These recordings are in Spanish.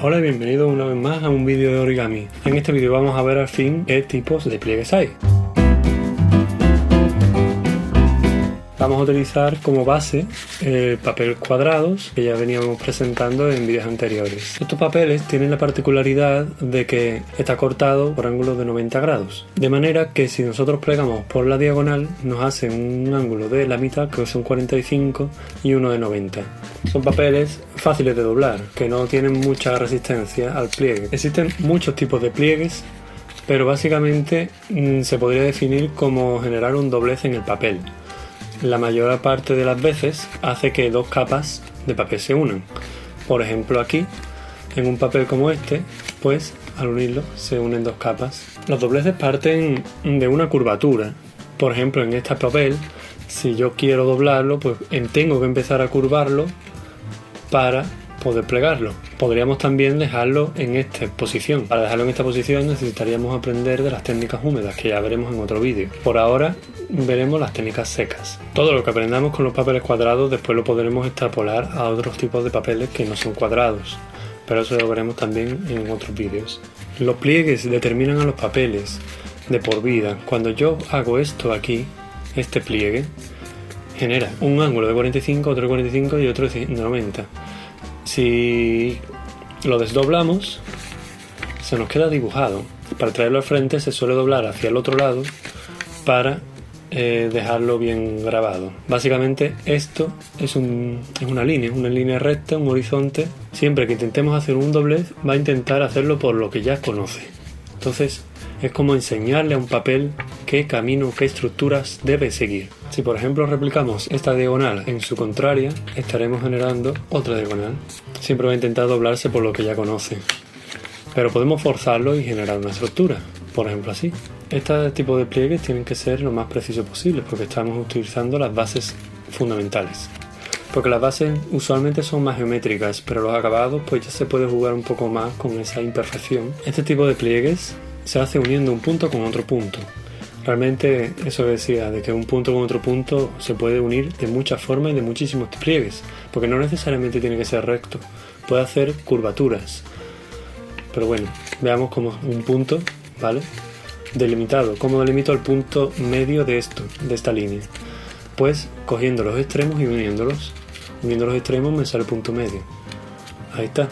Hola y bienvenido una vez más a un vídeo de origami. En este vídeo vamos a ver al fin qué tipos de pliegues hay. Vamos a utilizar como base papel cuadrados que ya veníamos presentando en vídeos anteriores. Estos papeles tienen la particularidad de que está cortado por ángulos de 90 grados. De manera que si nosotros plegamos por la diagonal nos hacen un ángulo de la mitad, que son 45, y uno de 90. Son papeles fáciles de doblar, que no tienen mucha resistencia al pliegue. Existen muchos tipos de pliegues, pero básicamente se podría definir como generar un doblez en el papel. La mayor parte de las veces hace que dos capas de papel se unan. Por ejemplo aquí, en un papel como este, pues al unirlo se unen dos capas. Los dobleces parten de una curvatura. Por ejemplo, en este papel, si yo quiero doblarlo, pues tengo que empezar a curvarlo para poder plegarlo. Podríamos también dejarlo en esta posición. Para dejarlo en esta posición necesitaríamos aprender de las técnicas húmedas, que ya veremos en otro vídeo. Por ahora veremos las técnicas secas. Todo lo que aprendamos con los papeles cuadrados después lo podremos extrapolar a otros tipos de papeles que no son cuadrados, pero eso lo veremos también en otros vídeos. Los pliegues determinan a los papeles de por vida. Cuando yo hago esto aquí, este pliegue genera un ángulo de 45, otro de 45 y otro de 90. Si lo desdoblamos, se nos queda dibujado. Para traerlo al frente se suele doblar hacia el otro lado para dejarlo bien grabado. Básicamente esto es una línea recta, un horizonte. Siempre que intentemos hacer un doblez va a intentar hacerlo por lo que ya conoce. Entonces es como enseñarle a un papel qué camino, qué estructuras debe seguir. Si por ejemplo replicamos esta diagonal en su contraria, estaremos generando otra diagonal. Siempre va a intentar doblarse por lo que ya conoce. Pero podemos forzarlo y generar una estructura. Por ejemplo así. Este tipo de pliegues tienen que ser lo más preciso posible porque estamos utilizando las bases fundamentales. Porque las bases usualmente son más geométricas, pero los acabados pues ya se puede jugar un poco más con esa imperfección. Este tipo de pliegues se hace uniendo un punto con otro punto. Realmente eso decía, de que un punto con otro punto se puede unir de muchas formas y de muchísimos pliegues, porque no necesariamente tiene que ser recto, puede hacer curvaturas. Pero bueno, veamos como un punto, ¿vale? Delimitado. ¿Cómo delimito el punto medio de esto, de esta línea? Pues cogiendo los extremos y uniéndolos. Uniendo los extremos me sale el punto medio. Ahí está.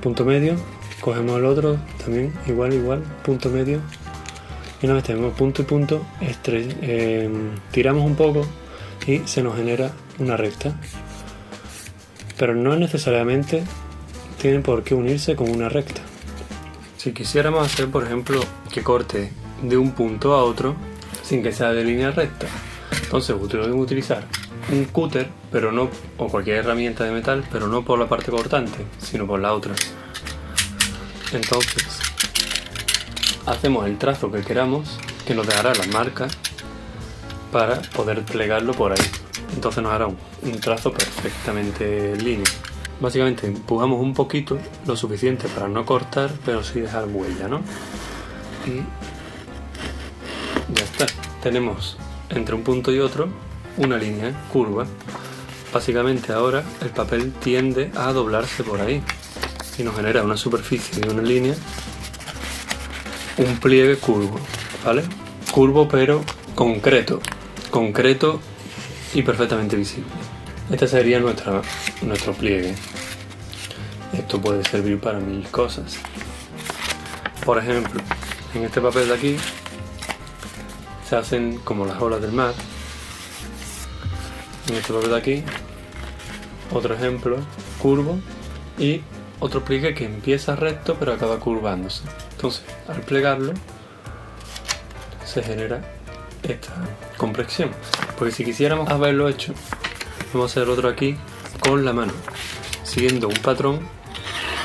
Punto medio. Cogemos el otro también, igual, punto medio. Y una vez tenemos punto y punto, tiramos un poco y se nos genera una recta. Pero no necesariamente tienen por qué unirse con una recta. Si quisiéramos hacer, por ejemplo, que corte de un punto a otro sin que sea de línea recta, entonces podemos utilizar un cúter, pero no, o cualquier herramienta de metal, pero no por la parte cortante, sino por la otra. Entonces hacemos el trazo que queramos, que nos dejará las marcas para poder plegarlo por ahí. Entonces nos hará un trazo perfectamente lineal. Básicamente empujamos un poquito, lo suficiente para no cortar, pero sí dejar huella, ¿no? Y ya está. Tenemos entre un punto y otro una línea curva. Básicamente ahora el papel tiende a doblarse por ahí y nos genera una superficie y una línea, un pliegue curvo, ¿vale? Curvo pero concreto y perfectamente visible. Este sería nuestro pliegue. Esto puede servir para mil cosas. Por ejemplo, en este papel de aquí se hacen como las olas del mar. En este papel de aquí, otro ejemplo, curvo, y otro pliegue que empieza recto pero acaba curvándose. Entonces, al plegarlo, se genera esta complexión. Porque si quisiéramos haberlo hecho, vamos a hacer otro aquí con la mano, siguiendo un patrón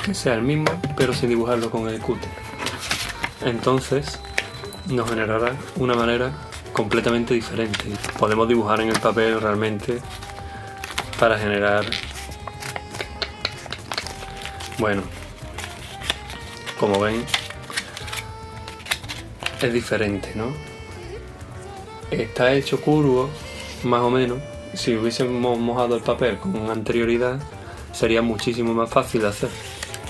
que sea el mismo, pero sin dibujarlo con el cúter. Entonces nos generará una manera completamente diferente. Podemos dibujar en el papel realmente para generar, bueno, como ven, es diferente, ¿no? Está hecho curvo, más o menos. Si hubiésemos mojado el papel con anterioridad, sería muchísimo más fácil de hacer.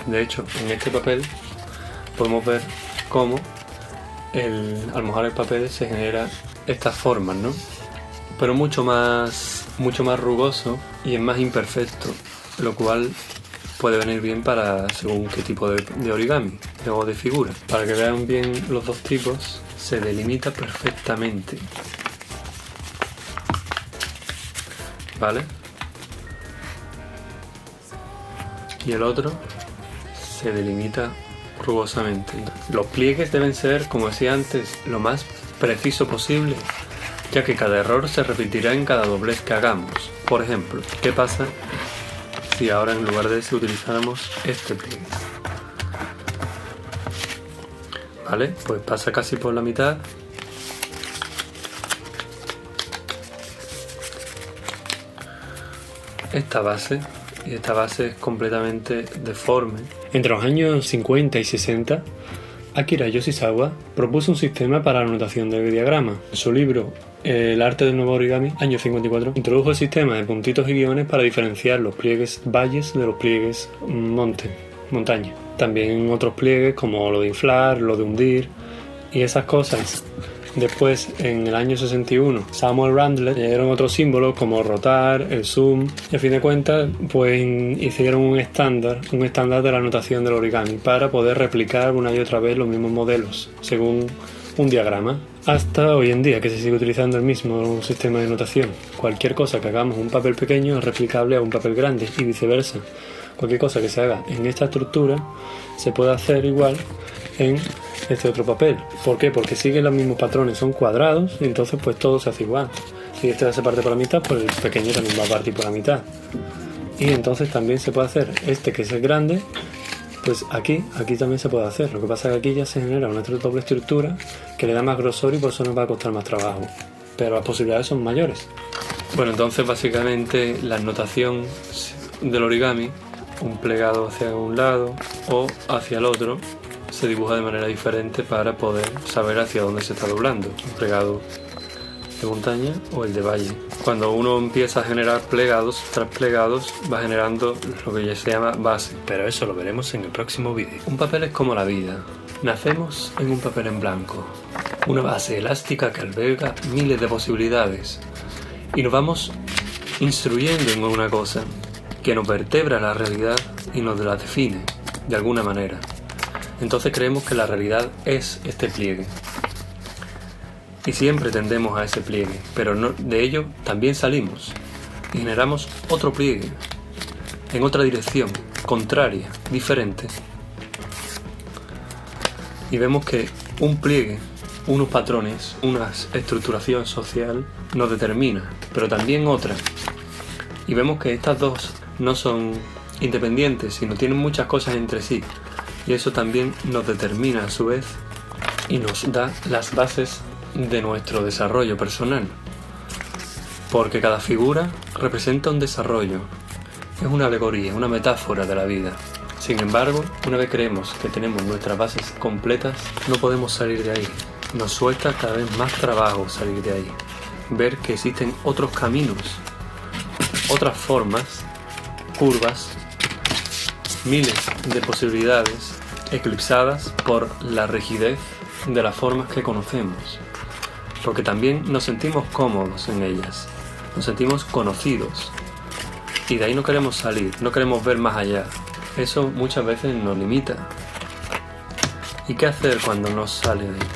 De hecho, en este papel podemos ver cómo al mojar el papel se genera estas formas, ¿no? Pero mucho más rugoso y es más imperfecto, lo cual puede venir bien para según qué tipo de origami o de figura. Para que vean bien los dos tipos, se delimita perfectamente, ¿vale? Y el otro se delimita rugosamente. Los pliegues deben ser, como decía antes, lo más preciso posible, ya que cada error se repetirá en cada doblez que hagamos. Por ejemplo, ¿qué pasa si ahora en lugar de ese utilizáramos este pliegue? ¿Vale? Pues pasa casi por la mitad. Esta base es completamente deforme. Entre los años 50 y 60, Akira Yoshizawa propuso un sistema para la notación del diagrama. En su libro El arte del nuevo origami, año 54, introdujo el sistema de puntitos y guiones para diferenciar los pliegues valles de los pliegues montaña. También otros pliegues como lo de inflar, lo de hundir y esas cosas. Después, en el año 61, Samuel Randle dieron otros símbolos como rotar, el zoom, y a fin de cuentas pues hicieron un estándar de la notación del origami para poder replicar una y otra vez los mismos modelos según un diagrama. Hasta hoy en día que se sigue utilizando el mismo sistema de notación. Cualquier cosa que hagamos en un papel pequeño es replicable a un papel grande y viceversa. Cualquier cosa que se haga en esta estructura se puede hacer igual en este otro papel. ¿Por qué? Porque siguen los mismos patrones, son cuadrados y entonces pues todo se hace igual. Si este se parte por la mitad, pues el pequeño también va a partir por la mitad. Y entonces también se puede hacer este que es el grande, pues aquí también se puede hacer. Lo que pasa es que aquí ya se genera una doble estructura que le da más grosor y por eso nos va a costar más trabajo. Pero las posibilidades son mayores. Bueno, entonces básicamente la notación del origami, un plegado hacia un lado o hacia el otro, se dibuja de manera diferente para poder saber hacia dónde se está doblando, un plegado de montaña o el de valle. Cuando uno empieza a generar plegados tras plegados, va generando lo que ya se llama base, pero eso lo veremos en el próximo vídeo. Un papel es como la vida. Nacemos en un papel en blanco, una base elástica que alberga miles de posibilidades, y nos vamos instruyendo en una cosa que nos vertebra la realidad y nos la define de alguna manera. Entonces creemos que la realidad es este pliegue. Y siempre tendemos a ese pliegue, pero de ello también salimos y generamos otro pliegue, en otra dirección, contraria, diferente. Y vemos que un pliegue, unos patrones, una estructuración social nos determina, pero también otra. Y vemos que estas dos no son independientes, sino tienen muchas cosas entre sí. Y eso también nos determina a su vez y nos da las bases de nuestro desarrollo personal. Porque cada figura representa un desarrollo, es una alegoría, una metáfora de la vida. Sin embargo, una vez creemos que tenemos nuestras bases completas, no podemos salir de ahí. Nos suelta cada vez más trabajo salir de ahí. Ver que existen otros caminos, otras formas, curvas, miles de posibilidades eclipsadas por la rigidez de las formas que conocemos, porque también nos sentimos cómodos en ellas, nos sentimos conocidos y de ahí no queremos salir, no queremos ver más allá. Eso muchas veces nos limita. ¿Y qué hacer cuando nos sale de ahí?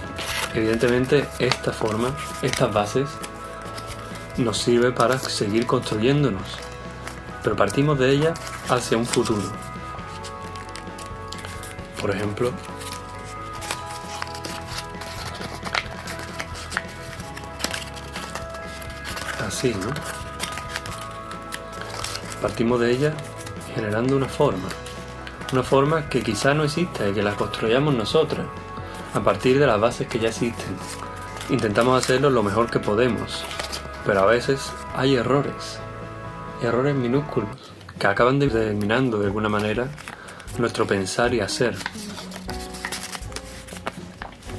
Evidentemente esta forma, estas bases nos sirve para seguir construyéndonos, pero partimos de ella hacia un futuro. Por ejemplo, así, ¿no? Partimos de ella generando una forma que quizá no exista y que la construyamos nosotros a partir de las bases que ya existen. Intentamos hacerlo lo mejor que podemos, pero a veces hay errores minúsculos que acaban determinando de alguna manera nuestro pensar y hacer.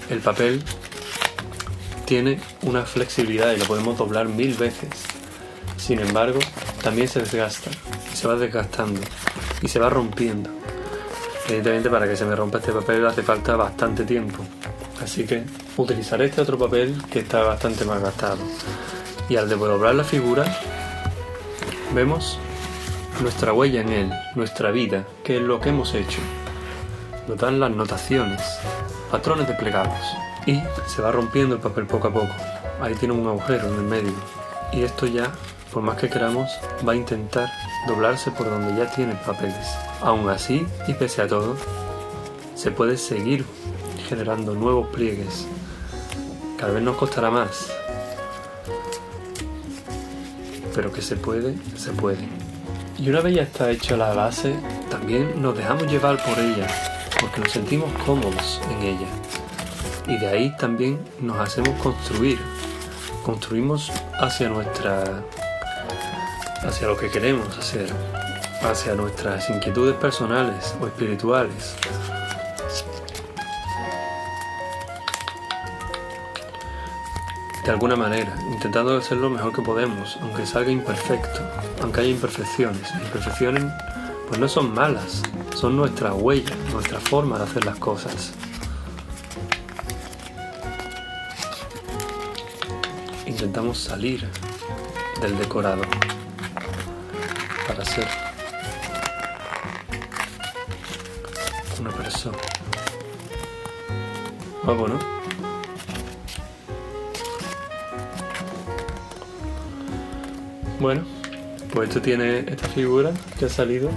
El papel tiene una flexibilidad y lo podemos doblar 1000 veces. Sin embargo, también se desgasta y se va desgastando y se va rompiendo. Evidentemente para que se me rompa este papel hace falta bastante tiempo, así que utilizaré este otro papel que está bastante más gastado. Y al doblar la figura vemos nuestra huella en él, nuestra vida, que es lo que hemos hecho. Nos dan las notaciones, patrones de plegados, y se va rompiendo el papel poco a poco. Ahí tiene un agujero en el medio, y esto ya, por más que queramos, va a intentar doblarse por donde ya tiene papeles. Aún así, y pese a todo, se puede seguir generando nuevos pliegues. Cada vez nos costará más, pero que se puede, se puede. Y una vez ya está hecha la base, también nos dejamos llevar por ella, porque nos sentimos cómodos en ella. Y de ahí también nos hacemos construir. Construimos hacia lo que queremos hacer, hacia nuestras inquietudes personales o espirituales. De alguna manera, intentando hacer lo mejor que podemos, aunque salga imperfecto, aunque haya imperfecciones. Imperfecciones pues no son malas, son nuestra huella, nuestra forma de hacer las cosas. Intentamos salir del decorado para ser una persona. Vamos, ¿no? Bueno, pues esto tiene esta figura que ha salido.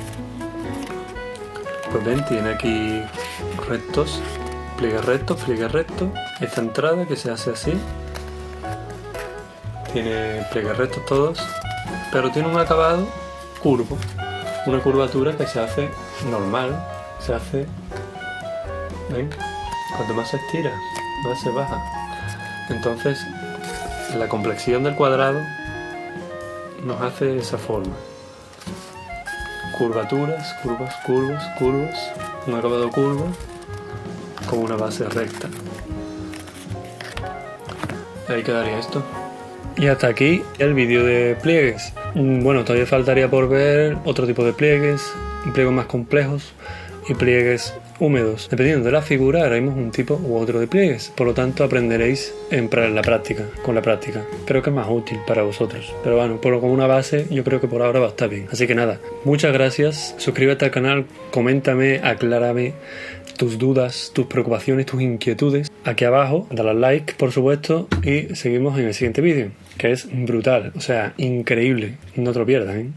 Pues ven, tiene aquí rectos, pliegue recto. Esta entrada que se hace así. Tiene pliegues rectos todos, pero tiene un acabado curvo. Una curvatura que se hace normal, se hace, ven, cuanto más se estira, más se baja. Entonces, la complexión del cuadrado nos hace esa forma. Curvaturas, curvas, un acabado curvo con una base recta. Ahí quedaría esto. Y hasta aquí el vídeo de pliegues. Bueno, todavía faltaría por ver otro tipo de pliegues, pliegues más complejos y pliegues húmedos. Dependiendo de la figura haremos un tipo u otro de pliegues. Por lo tanto aprenderéis con la práctica. Creo que es más útil para vosotros. Pero bueno, como una base yo creo que por ahora va a estar bien. Así que nada, muchas gracias. Suscríbete al canal, coméntame, aclárame tus dudas, tus preocupaciones, tus inquietudes. Aquí abajo, dale al like, por supuesto, y seguimos en el siguiente vídeo, que es brutal, o sea, increíble. No te lo pierdas, ¿eh?